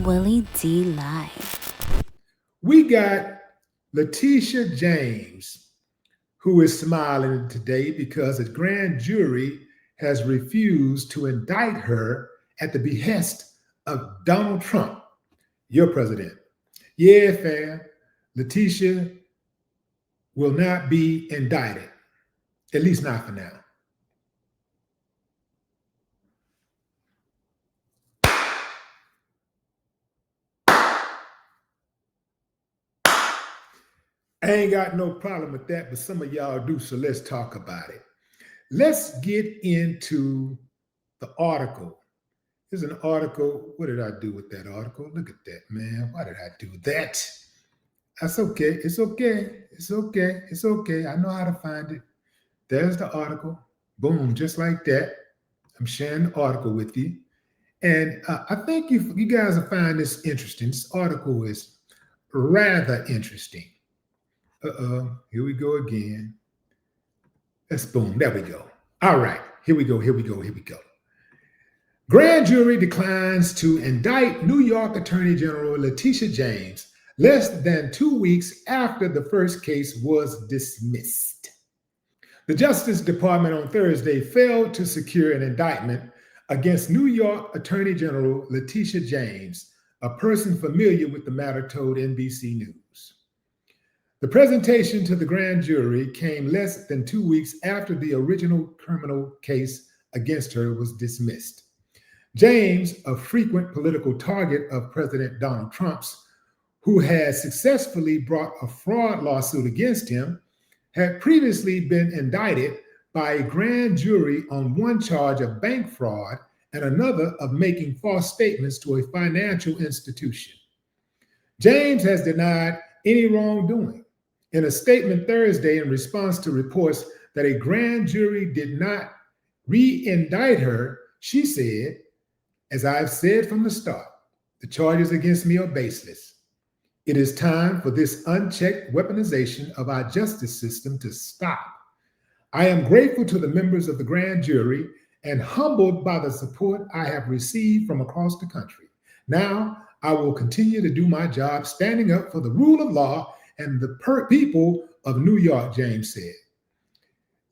Willie D. Live. We got Leticia James, who is smiling today because a grand jury has refused to indict her at the behest of Donald Trump, your president. Yeah, fam, Leticia will not be indicted, at least not for now. I ain't got no problem with that, but some of y'all do, so let's talk about it. Let's get into the article. Here's an article. What did I do with that article? Look at that, man. Why did I do that? That's okay. It's okay. It's okay. It's okay. I know how to find it. There's the article. Boom, just like that. I'm sharing the article with you. And I think you guys will find this interesting. This article is rather interesting. Here we go again. Let's boom. There we go. All right. Here we go. Here we go. Here we go. Grand jury declines to indict New York Attorney General Leticia James less than 2 weeks after the first case was dismissed. The Justice Department on Thursday failed to secure an indictment against New York Attorney General Leticia James, a person familiar with the matter told NBC News. The presentation to the grand jury came less than 2 weeks after the original criminal case against her was dismissed. James, a frequent political target of President Donald Trump's, who has successfully brought a fraud lawsuit against him, had previously been indicted by a grand jury on one charge of bank fraud and another of making false statements to a financial institution. James has denied any wrongdoing. In a statement Thursday in response to reports that a grand jury did not re-indict her, she said, "As I've said from the start, the charges against me are baseless. It is time for this unchecked weaponization of our justice system to stop. I am grateful to the members of the grand jury and humbled by the support I have received from across the country. Now, I will continue to do my job standing up for the rule of law and the people of New York," James said.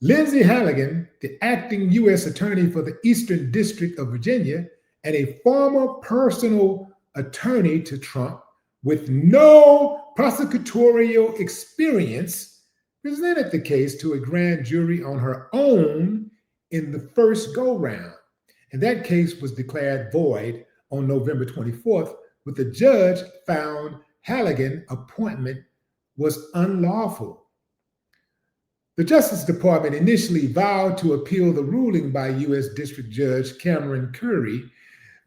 Lindsay Halligan, the acting U.S. attorney for the Eastern District of Virginia and a former personal attorney to Trump with no prosecutorial experience, presented the case to a grand jury on her own in the first go-round. And that case was declared void on November 24th, with the judge found Halligan's appointment was unlawful. The Justice Department initially vowed to appeal the ruling by U.S. District Judge Cameron Curry,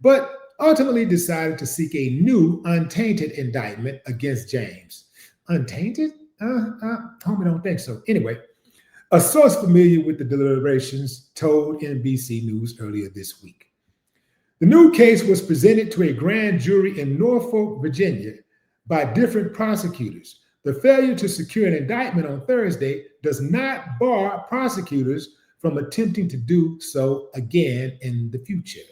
but ultimately decided to seek a new untainted indictment against James. Untainted? Homie, don't think so. Anyway, a source familiar with the deliberations told NBC News earlier this week. The new case was presented to a grand jury in Norfolk, Virginia, by different prosecutors. The failure to secure an indictment on Thursday does not bar prosecutors from attempting to do so again in the future.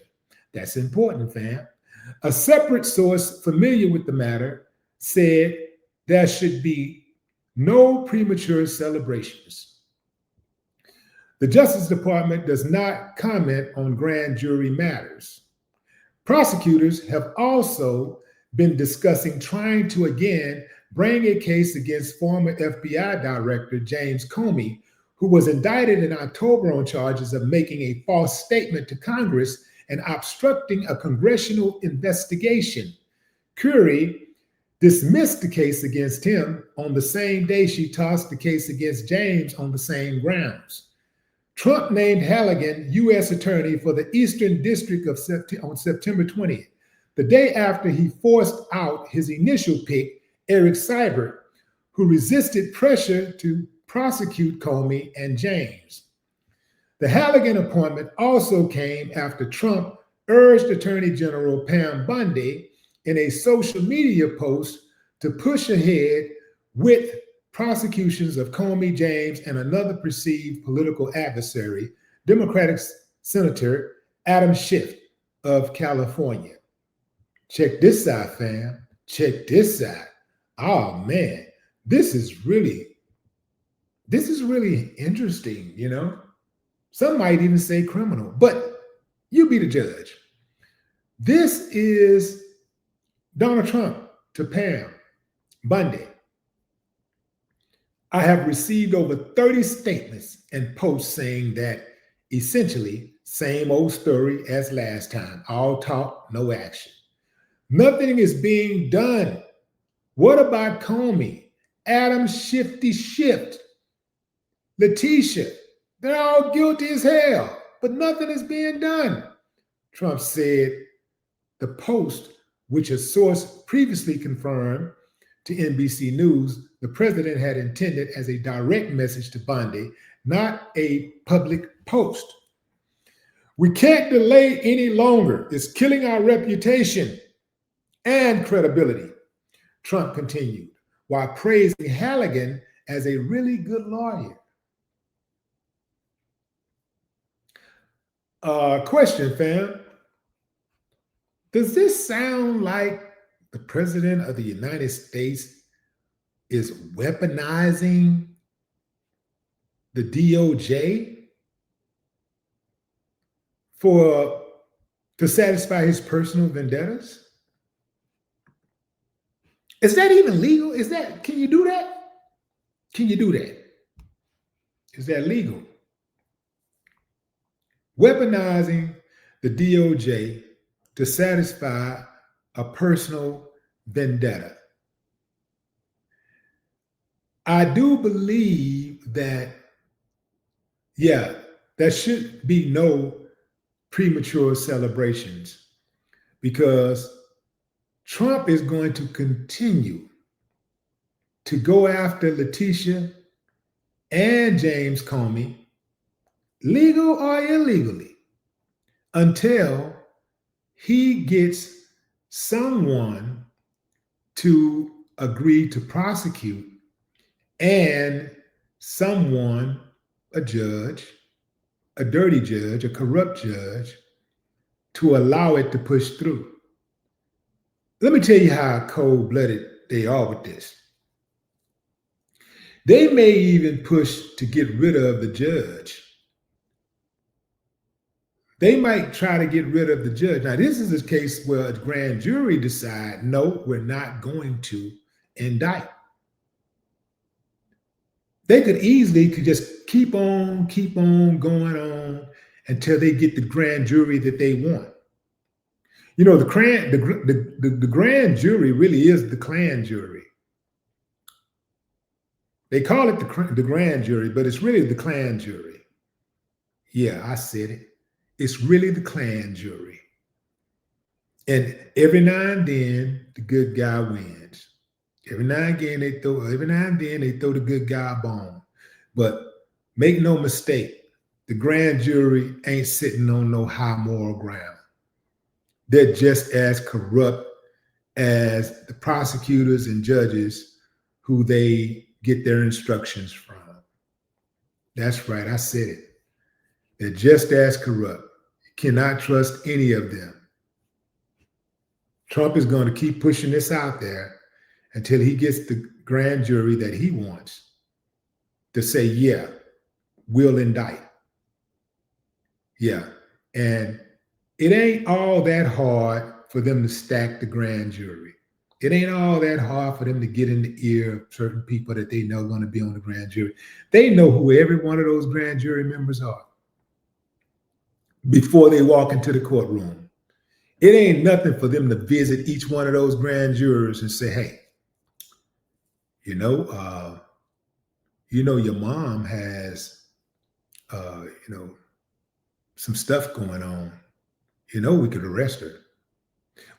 That's important, fam. A separate source familiar with the matter said there should be no premature celebrations. The Justice Department does not comment on grand jury matters. Prosecutors have also been discussing trying to again bring a case against former FBI Director James Comey, who was indicted in October on charges of making a false statement to Congress and obstructing a congressional investigation. Curry dismissed the case against him on the same day she tossed the case against James on the same grounds. Trump named Halligan U.S. Attorney for the Eastern District on September 20th, the day after he forced out his initial pick, Eric Seibert, who resisted pressure to prosecute Comey and James. The Halligan appointment also came after Trump urged Attorney General Pam Bondi in a social media post to push ahead with prosecutions of Comey, James, and another perceived political adversary, Democratic Senator Adam Schiff of California. Check this out, fam. Check this out. Oh man, this is really interesting, you know. Some might even say criminal, but you be the judge. This is Donald Trump to Pam Bundy. I have received over 30 statements and posts saying that essentially, same old story as last time. All talk, no action. Nothing is being done. What about Comey, Adam Shifty Shift, Leticia? They're all guilty as hell, but nothing is being done. Trump said the post, which a source previously confirmed to NBC News, the president had intended as a direct message to Bundy, not a public post. We can't delay any longer. It's killing our reputation and credibility, Trump continued, while praising Halligan as a really good lawyer. Question, fam. Does this sound like the president of the United States is weaponizing the DOJ to satisfy his personal vendettas? Is that even legal? Can you do that? Can you do that? Is that legal? Weaponizing the DOJ to satisfy a personal vendetta. I do believe that, yeah, there should be no premature celebrations because Trump is going to continue to go after Leticia and James Comey, legal or illegally, until he gets someone to agree to prosecute and someone, a judge, a dirty judge, a corrupt judge, to allow it to push through. Let me tell you how cold-blooded they are with this. They may even push to get rid of the judge. They might try to get rid of the judge. Now, this is a case where a grand jury decide, no, we're not going to indict. They could just keep on going on until they get the grand jury that they want. You know, the grand jury really is the Klan jury. They call it the grand jury, but it's really the Klan jury. Yeah, I said it. It's really the Klan jury. And every now and then, the good guy wins. Every now and then they throw the good guy a bone. But make no mistake, the grand jury ain't sitting on no high moral ground. They're just as corrupt as the prosecutors and judges who they get their instructions from. That's right, I said it. They're just as corrupt. You cannot trust any of them. Trump is going to keep pushing this out there until he gets the grand jury that he wants to say, yeah, we'll indict. Yeah. And it ain't all that hard for them to stack the grand jury. It ain't all that hard for them to get in the ear of certain people that they know are going to be on the grand jury. They know who every one of those grand jury members are before they walk into the courtroom. It ain't nothing for them to visit each one of those grand jurors and say, hey, your mom has, some stuff going on. We could arrest her.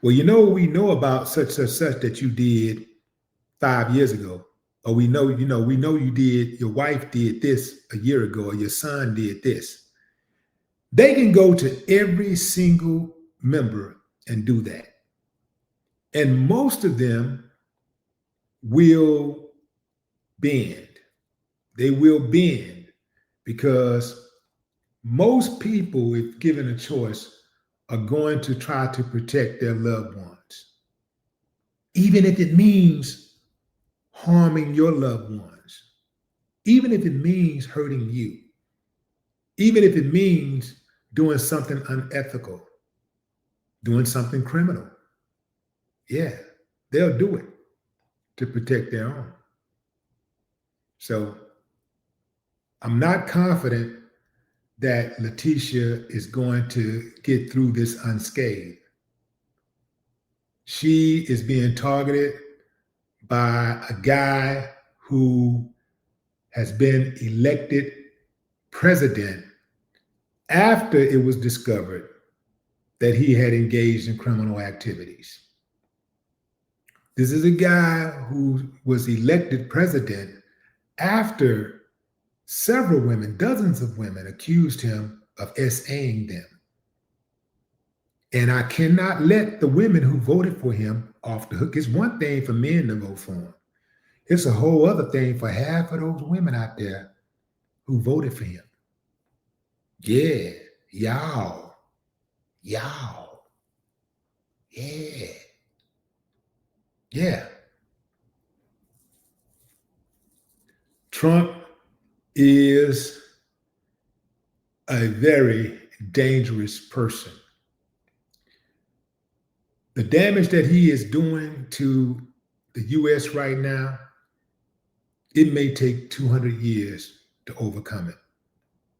Well, we know about such that you did 5 years ago. Or we know you did, your wife did this a year ago, or your son did this. They can go to every single member and do that. And most of them will bend. They will bend because most people, if given a choice, are going to try to protect their loved ones, even if it means harming your loved ones, even if it means hurting you, even if it means doing something unethical, doing something criminal. Yeah, they'll do it to protect their own. So I'm not confident that Leticia is going to get through this unscathed. She is being targeted by a guy who has been elected president after it was discovered that he had engaged in criminal activities. This is a guy who was elected president after several women, dozens of women, accused him of SAing them. And I cannot let the women who voted for him off the hook. It's one thing for men to vote for him. It's a whole other thing for half of those women out there who voted for him. Yeah, y'all. Yeah. Yeah. Trump is a very dangerous person. The damage that he is doing to the U.S. right now, it may take 200 years to overcome it.